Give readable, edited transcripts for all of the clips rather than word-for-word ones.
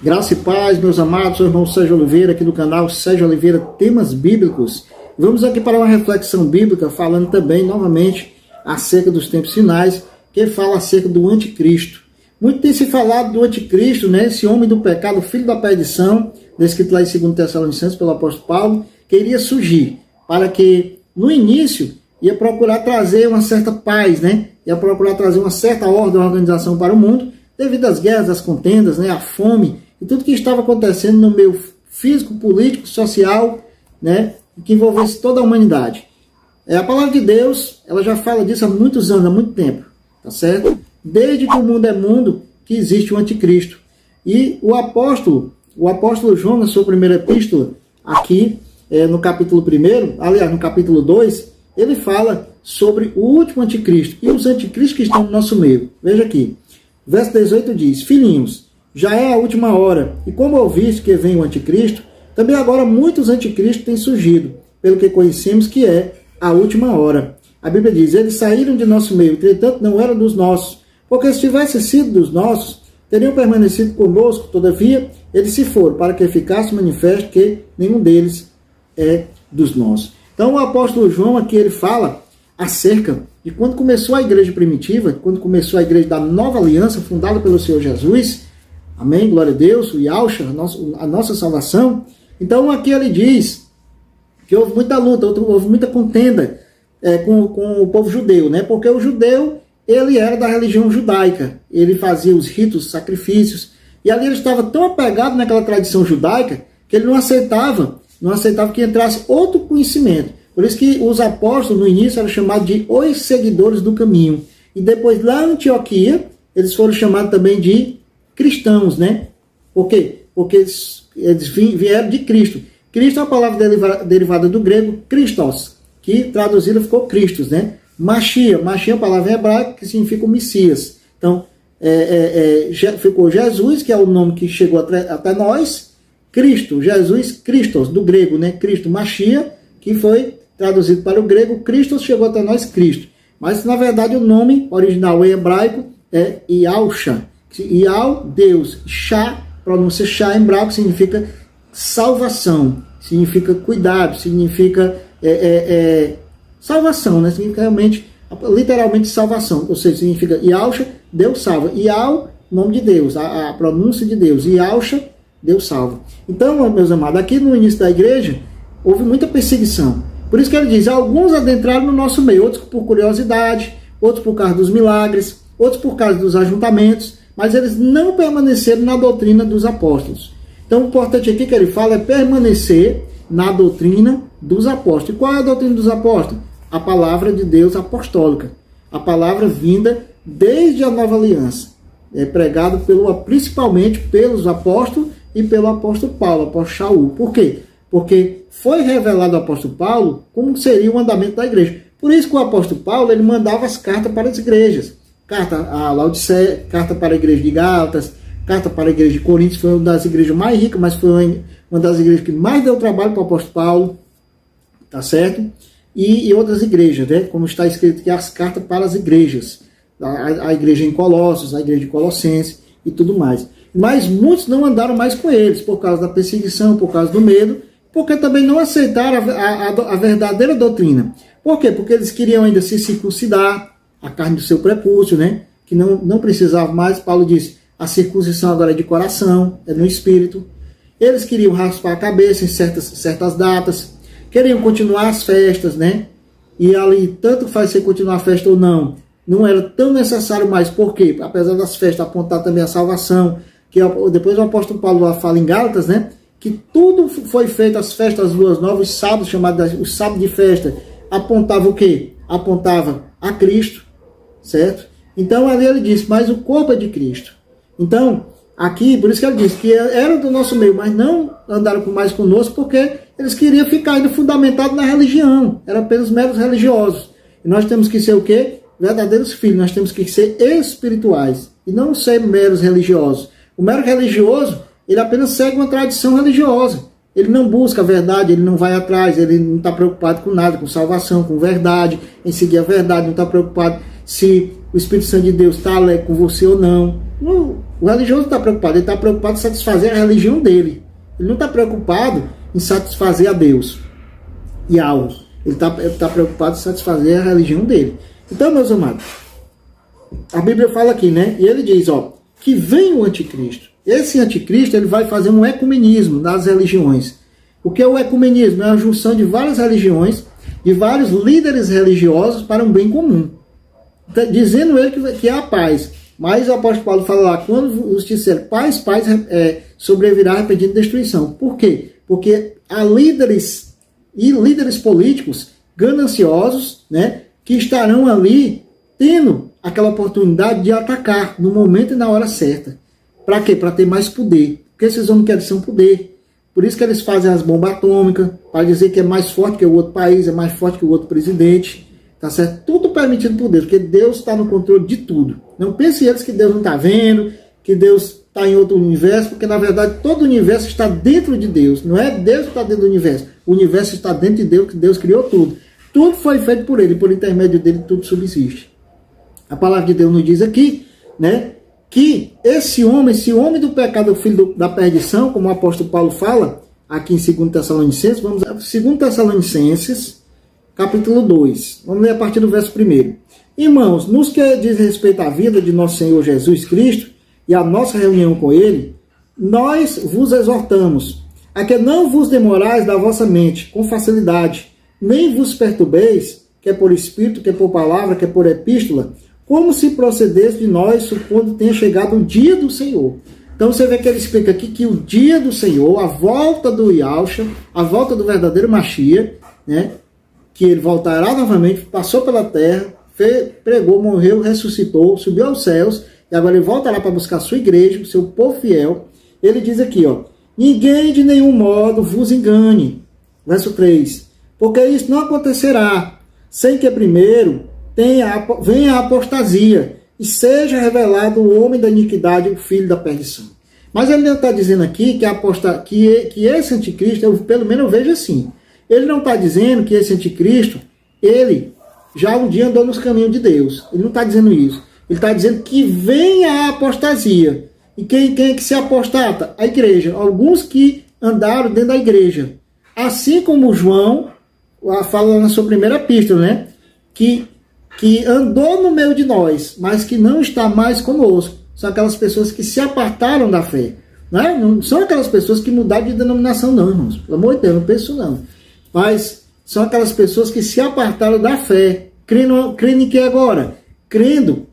Graça e paz, meus amados, sou o irmão Sérgio Oliveira, aqui do canal Sérgio Oliveira Temas Bíblicos. Vamos aqui para uma reflexão bíblica, falando também, novamente, acerca dos tempos finais, que fala acerca do anticristo. Muito tem se falado do anticristo, né? Esse homem do pecado, filho da perdição, descrito lá em 2 Tessalonicenses pelo apóstolo Paulo, que iria surgir, para que, no início, ia procurar trazer uma certa paz, né? Ia procurar trazer uma certa ordem, uma organização para o mundo, devido às guerras, às contendas, né? À fome, e tudo que estava acontecendo no meio físico, político, social, né, que envolvesse toda a humanidade. A palavra de Deus, ela já fala disso há muitos anos, há muito tempo, tá certo? Desde que o mundo é mundo, que existe o anticristo. E o apóstolo João, na sua primeira epístola, aqui no capítulo 1, aliás, no capítulo 2, ele fala sobre o último anticristo e os anticristos que estão no nosso meio. Veja aqui, verso 18 diz: Filhinhos, já é a última hora, e como ouviste que vem o anticristo, também agora muitos anticristos têm surgido, pelo que conhecemos que é a última hora. A Bíblia diz: eles saíram de nosso meio, entretanto não eram dos nossos, porque se tivessem sido dos nossos, teriam permanecido conosco, todavia eles se foram, para que ficasse manifesto que nenhum deles é dos nossos. Então o apóstolo João aqui ele fala acerca de quando começou a igreja primitiva, quando começou a igreja da nova aliança, fundada pelo Senhor Jesus. Amém, glória a Deus, o Yahshua, a nossa salvação. Então aqui ele diz que houve muita luta, houve muita contenda com o povo judeu, né? Porque o judeu, ele era da religião judaica, ele fazia os ritos, os sacrifícios, e ali ele estava tão apegado naquela tradição judaica, que ele não aceitava que entrasse outro conhecimento. Por isso que os apóstolos, no início, eram chamados de os seguidores do caminho. E depois, lá em Antioquia, eles foram chamados também de cristãos, né? Por quê? Porque eles vieram de Cristo. Cristo é uma palavra derivada do grego Christos, que traduzida ficou Cristos, né? Machia é uma palavra hebraica que significa o Messias. Então, ficou Jesus, que é o nome que chegou até nós, Cristo, Jesus, Christos, do grego, né? Cristo, Machia, que foi traduzido para o grego, Christos, chegou até nós, Cristo. Mas, na verdade, o nome original em hebraico é Yahshua. Yahweh, Deus, Shá, pronúncia Shá em hebraico, significa salvação, significa cuidado, significa salvação, né? Significa realmente, literalmente salvação, ou seja, significa Yahshua, Deus salva. Yahweh, nome de Deus, a pronúncia de Deus, Yahshua, Deus salva. Então, meus amados, aqui no início da igreja, houve muita perseguição. Por isso que ele diz, alguns adentraram no nosso meio, outros por curiosidade, outros por causa dos milagres, outros por causa dos ajuntamentos, mas eles não permaneceram na doutrina dos apóstolos. Então, o importante aqui que ele fala é permanecer na doutrina dos apóstolos. E qual é a doutrina dos apóstolos? A palavra de Deus apostólica. A palavra vinda desde a nova aliança. É pregado principalmente pelos apóstolos e pelo apóstolo Paulo, apóstolo Shaul. Por quê? Porque foi revelado ao apóstolo Paulo como seria o andamento da igreja. Por isso que o apóstolo Paulo ele mandava as cartas para as igrejas. Carta a Laodiceia, carta para a igreja de Gálatas, carta para a igreja de Coríntios, foi uma das igrejas mais ricas, mas foi uma das igrejas que mais deu trabalho para o apóstolo Paulo, tá certo? E outras igrejas, né? Como está escrito aqui, as cartas para as igrejas, a igreja em Colossos, a igreja de Colossenses e tudo mais. Mas muitos não andaram mais com eles, por causa da perseguição, por causa do medo, porque também não aceitaram a verdadeira doutrina. Por quê? Porque eles queriam ainda se circuncidar, a carne do seu prepúcio, né? Que não precisava mais. Paulo disse, a circuncisão agora é de coração, é no espírito. Eles queriam raspar a cabeça em certas datas, queriam continuar as festas, né? E ali, tanto faz você continuar a festa ou não era tão necessário mais. Por quê? Apesar das festas apontar também a salvação, que depois o apóstolo Paulo lá fala em Gálatas, né? Que tudo foi feito, as festas, as luas novas, os sábados, chamados os sábados de festa, apontava o quê? Apontava a Cristo, certo? Então ali ele diz, mas o corpo é de Cristo. Então, aqui, por isso que ele diz que eram do nosso meio, mas não andaram mais conosco, porque eles queriam ficar ainda fundamentados na religião, eram apenas meros religiosos. E nós temos que ser o quê? Verdadeiros filhos, nós temos que ser espirituais, e não ser meros religiosos. O mero religioso, ele apenas segue uma tradição religiosa. Ele não busca a verdade, ele não vai atrás, ele não está preocupado com nada, com salvação, com verdade, em seguir a verdade, não está preocupado se o Espírito Santo de Deus está com você ou não. O religioso não está preocupado, ele está preocupado em satisfazer a religião dele. Ele não está preocupado em satisfazer a Deus e algo. Ele está preocupado em satisfazer a religião dele. Então, meus amados, a Bíblia fala aqui, né? E ele diz, que vem o anticristo. Esse anticristo, ele vai fazer um ecumenismo das religiões. O que é o ecumenismo? É a junção de várias religiões, de vários líderes religiosos para um bem comum. Dizendo ele que é a paz. Mas o apóstolo Paulo fala lá, quando os disseram paz, sobrevirá arrependimento e destruição. Por quê? Porque há líderes políticos gananciosos, né, que estarão ali tendo aquela oportunidade de atacar no momento e na hora certa. Para quê? Para ter mais poder. Porque esses homens querem ser poder. Por isso que eles fazem as bombas atômicas, para dizer que é mais forte que o outro país, é mais forte que o outro presidente. Tá certo? Tudo permitido por Deus, porque Deus está no controle de tudo. Não pense eles que Deus não está vendo, que Deus está em outro universo, porque na verdade todo o universo está dentro de Deus. Não é Deus que está dentro do universo. O universo está dentro de Deus, que Deus criou tudo. Tudo foi feito por Ele, por intermédio dele tudo subsiste. A palavra de Deus nos diz aqui, né, que esse homem do pecado, o filho da perdição, como o apóstolo Paulo fala, aqui em 2 Tessalonicenses, vamos a 2 Tessalonicenses, capítulo 2. Vamos ler a partir do verso 1. Irmãos, nos que diz respeito à vida de nosso Senhor Jesus Cristo e à nossa reunião com Ele, nós vos exortamos a que não vos demorais da vossa mente com facilidade, nem vos perturbeis, quer por espírito, quer por palavra, quer por epístola, como se procedesse de nós, supondo tenha chegado o dia do Senhor. Então você vê que ele explica aqui que o dia do Senhor, a volta do Yahshua, a volta do verdadeiro Mashiach, né, que ele voltará novamente, passou pela terra, pregou, morreu, ressuscitou, subiu aos céus, e agora ele voltará para buscar a sua igreja, o seu povo fiel. Ele diz aqui, ninguém de nenhum modo vos engane. Verso 3. Porque isso não acontecerá, sem que primeiro venha a apostasia, e seja revelado o homem da iniquidade, o filho da perdição. Mas ele não está dizendo aqui que esse anticristo, pelo menos eu vejo assim, ele não está dizendo que esse anticristo, ele já um dia andou nos caminhos de Deus. Ele não está dizendo isso. Ele está dizendo que vem a apostasia. E quem é que se apostata? A igreja. Alguns que andaram dentro da igreja. Assim como João fala na sua primeira epístola, né? Que andou no meio de nós, mas que não está mais conosco. São aquelas pessoas que se apartaram da fé. Não são aquelas pessoas que mudaram de denominação, não, irmãos. Pelo amor de Deus, não penso não. Mas são aquelas pessoas que se apartaram da fé. Crendo em que agora? Crendo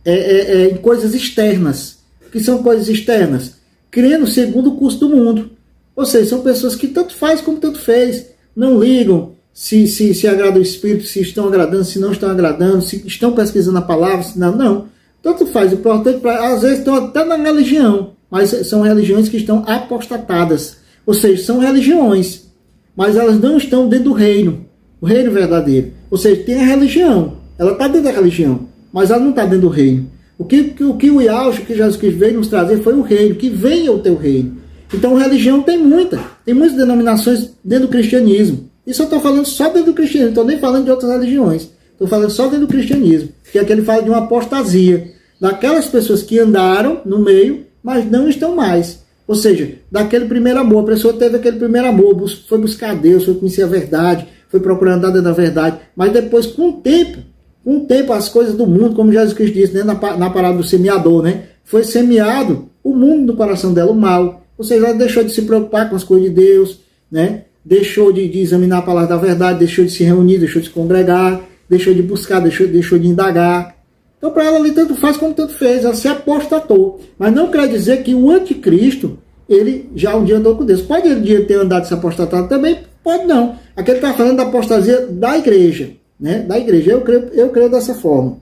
em coisas externas. O que são coisas externas? Crendo segundo o curso do mundo. Ou seja, são pessoas que tanto faz como tanto fez. Não ligam se agrada o Espírito, se estão agradando, se não estão agradando, se estão pesquisando a palavra, se não. Tanto faz. O importante, às vezes, estão até na religião. Mas são religiões que estão apostatadas. Ou seja, são religiões. Mas elas não estão dentro do reino. O reino verdadeiro. Ou seja, tem a religião. Ela está dentro da religião. Mas ela não está dentro do reino. O que o Yahshua, que Jesus Cristo veio nos trazer foi o reino. Que venha o teu reino. Então, religião tem muitas denominações dentro do cristianismo. Isso eu estou falando só dentro do cristianismo. Não estou nem falando de outras religiões. Estou falando só dentro do cristianismo. Que aqui ele fala de uma apostasia. Daquelas pessoas que andaram no meio, mas não estão mais. Ou seja, daquele primeiro amor. A pessoa teve aquele primeiro amor, foi buscar a Deus, foi conhecer a verdade, foi procurar andar dentro da verdade. Mas depois, com o tempo, as coisas do mundo, como Jesus Cristo disse, né, na parábola do semeador, né, foi semeado o mundo no coração dela, o mal. Ou seja, ela deixou de se preocupar com as coisas de Deus, né, deixou de examinar a palavra da verdade, deixou de se reunir, deixou de se congregar, deixou de buscar, deixou de indagar. Então, para ela ali, tanto faz como tanto fez. Ela se apostatou. Mas não quer dizer que o anticristo, ele já um dia andou com Deus. Pode um dia ter andado se apostatado também? Pode não. Aqui ele está falando da apostasia da igreja. Né? Da igreja. Eu creio dessa forma.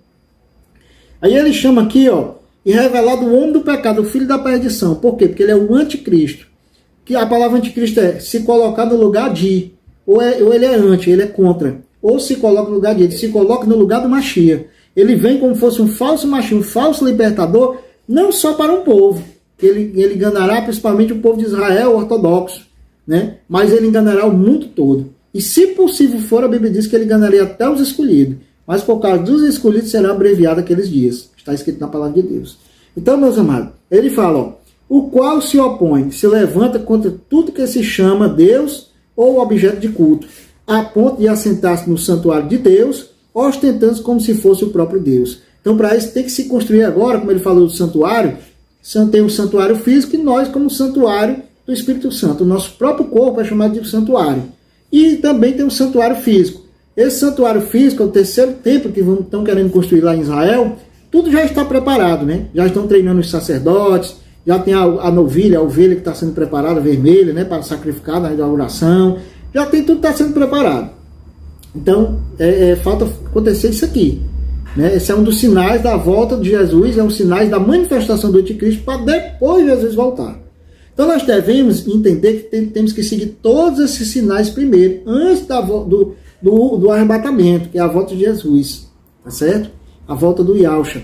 Aí ele chama aqui, e revelado o homem do pecado, o filho da perdição. Por quê? Porque ele é o anticristo. Que a palavra anticristo é se colocar no lugar de. Ou ele é anti, ele é contra. Ou se coloca no lugar de. Ele se coloca no lugar do Mashiach. Ele vem como fosse um falso Mashiach, um falso libertador, não só para um povo. Ele enganará principalmente o povo de Israel ortodoxo. né? Mas ele enganará o mundo todo. E se possível for, a Bíblia diz que ele enganaria até os escolhidos. Mas por causa dos escolhidos serão abreviados aqueles dias. Está escrito na palavra de Deus. Então, meus amados, ele fala, ó, o qual se opõe, se levanta contra tudo que se chama Deus ou objeto de culto, a ponto de assentar-se no santuário de Deus, ostentando-se como se fosse o próprio Deus. Então, para isso, tem que se construir agora, como ele falou do santuário, tem um santuário físico e nós como santuário do Espírito Santo. O nosso próprio corpo é chamado de santuário. E também tem um santuário físico. Esse santuário físico é o terceiro templo que estão querendo construir lá em Israel. Tudo já está preparado, né? Já estão treinando os sacerdotes, já tem a novilha, a ovelha que está sendo preparada, vermelha, né? Para sacrificar na inauguração. Já tem tudo que está sendo preparado. Então, falta acontecer isso aqui. Né? Esse é um dos sinais da volta de Jesus, é um sinais da manifestação do anticristo para depois Jesus voltar. Então nós devemos entender que temos que seguir todos esses sinais primeiro, antes do arrebatamento, que é a volta de Jesus. Tá certo? A volta do Yahshua.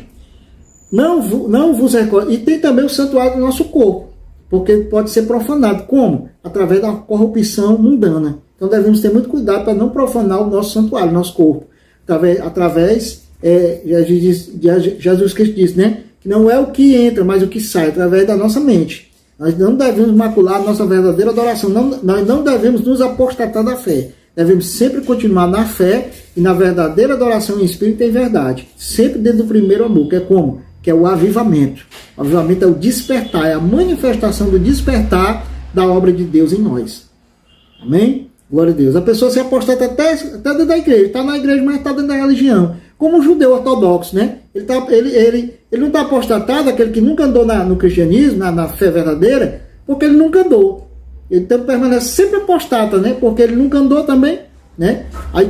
Não vos recorde. E tem também o santuário do nosso corpo, porque pode ser profanado. Como? Através da corrupção mundana. Então devemos ter muito cuidado para não profanar o nosso santuário, o nosso corpo. Jesus Cristo disse, né? Que não é o que entra, mas o que sai, através da nossa mente. Nós não devemos macular a nossa verdadeira adoração. Nós não devemos nos apostatar da fé. Devemos sempre continuar na fé e na verdadeira adoração em espírito e em verdade. Sempre dentro do primeiro amor, que é como? Que é o avivamento. O avivamento é o despertar, é a manifestação do despertar da obra de Deus em nós. Amém? Glória a Deus. A pessoa se apostata até dentro da igreja. Está na igreja, mas está dentro da religião. Como o judeu ortodoxo, né? Ele não está apostatado, aquele que nunca andou no cristianismo, na fé verdadeira, porque ele nunca andou. Ele então permanece sempre apostata, né? Porque ele nunca andou também, né? Aí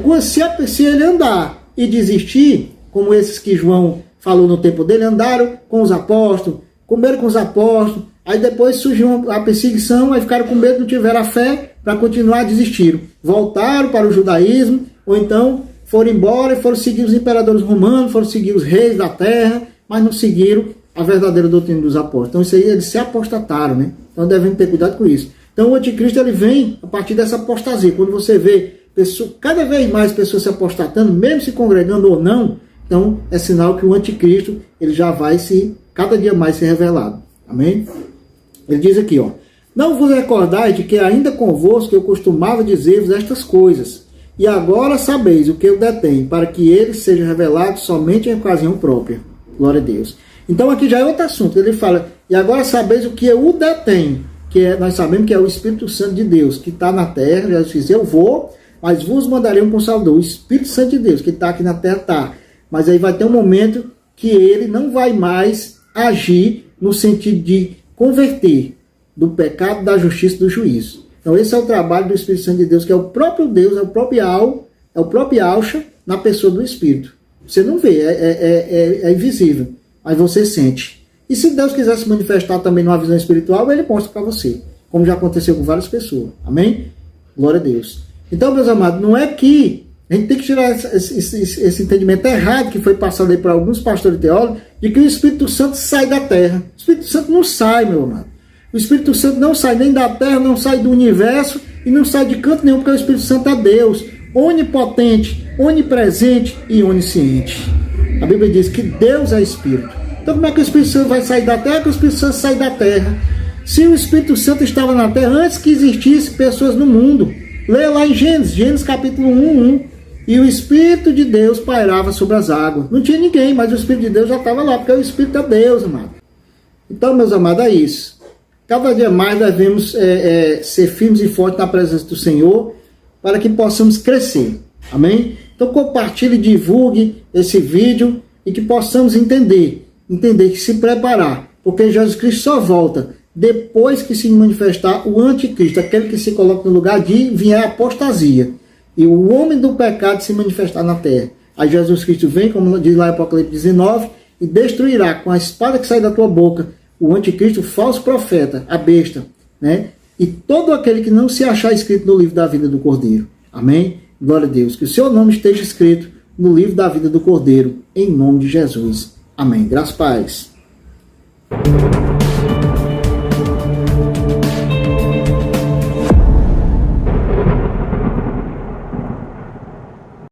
se ele andar e desistir, como esses que João falou no tempo dele, andaram com os apóstolos, comeram com os apóstolos, aí depois surgiu a perseguição, aí ficaram com medo, não tiveram a fé, para continuar, desistiram. Voltaram para o judaísmo, ou então foram embora e foram seguir os imperadores romanos, foram seguir os reis da terra, mas não seguiram a verdadeira doutrina dos apóstolos. Então isso aí eles se apostataram, né? Então devemos ter cuidado com isso. Então o anticristo ele vem a partir dessa apostasia. Quando você vê cada vez mais pessoas se apostatando, mesmo se congregando ou não, então é sinal que o anticristo ele já vai cada dia mais ser revelado. Amém? Ele diz aqui, ó: não vos recordais de que ainda convosco eu costumava dizer-vos estas coisas, e agora sabeis o que eu detenho, para que ele seja revelado somente em ocasião própria. Glória a Deus. Então aqui já é outro assunto. Ele fala, e agora sabeis o que eu detenho, nós sabemos que é o Espírito Santo de Deus, que está na terra. Jesus disse, eu vou, mas vos mandarei um Consolador. O Espírito Santo de Deus, que está aqui na terra, está. Mas aí vai ter um momento que ele não vai mais agir no sentido de converter do pecado, da justiça e do juízo. Então esse é o trabalho do Espírito Santo de Deus, que é o próprio Deus, é o próprio Yahshua na pessoa do Espírito. Você não vê, é invisível, mas você sente. E se Deus quiser se manifestar também numa visão espiritual, ele mostra para você, como já aconteceu com várias pessoas. Amém? Glória a Deus. Então, meus amados, não é que a gente tem que tirar esse entendimento errado que foi passado aí para alguns pastores e teólogos, de que o Espírito Santo sai da terra. O Espírito Santo não sai, meu amado. O Espírito Santo não sai nem da terra, não sai do universo e não sai de canto nenhum, porque o Espírito Santo é Deus, onipotente, onipresente e onisciente. A Bíblia diz que Deus é Espírito. Então como é que o Espírito Santo vai sair da terra? Que o Espírito Santo sai da terra. Se o Espírito Santo estava na terra antes que existissem pessoas no mundo, leia lá em Gênesis capítulo 1:1. E o Espírito de Deus pairava sobre as águas. Não tinha ninguém, mas o Espírito de Deus já estava lá, porque o Espírito é Deus, amado. Então, meus amados, é isso. Cada dia mais devemos ser firmes e fortes na presença do Senhor, para que possamos crescer. Amém? Então compartilhe, divulgue esse vídeo e que possamos entender que se preparar, porque Jesus Cristo só volta depois que se manifestar o anticristo, aquele que se coloca no lugar de vier a apostasia, e o homem do pecado se manifestar na terra. Aí Jesus Cristo vem, como diz lá em Apocalipse 19, e destruirá com a espada que sai da tua boca o anticristo, o falso profeta, a besta, né? E todo aquele que não se achar escrito no livro da vida do Cordeiro. Amém? Glória a Deus. Que o seu nome esteja escrito no livro da vida do Cordeiro, em nome de Jesus. Amém. Graças a Deus.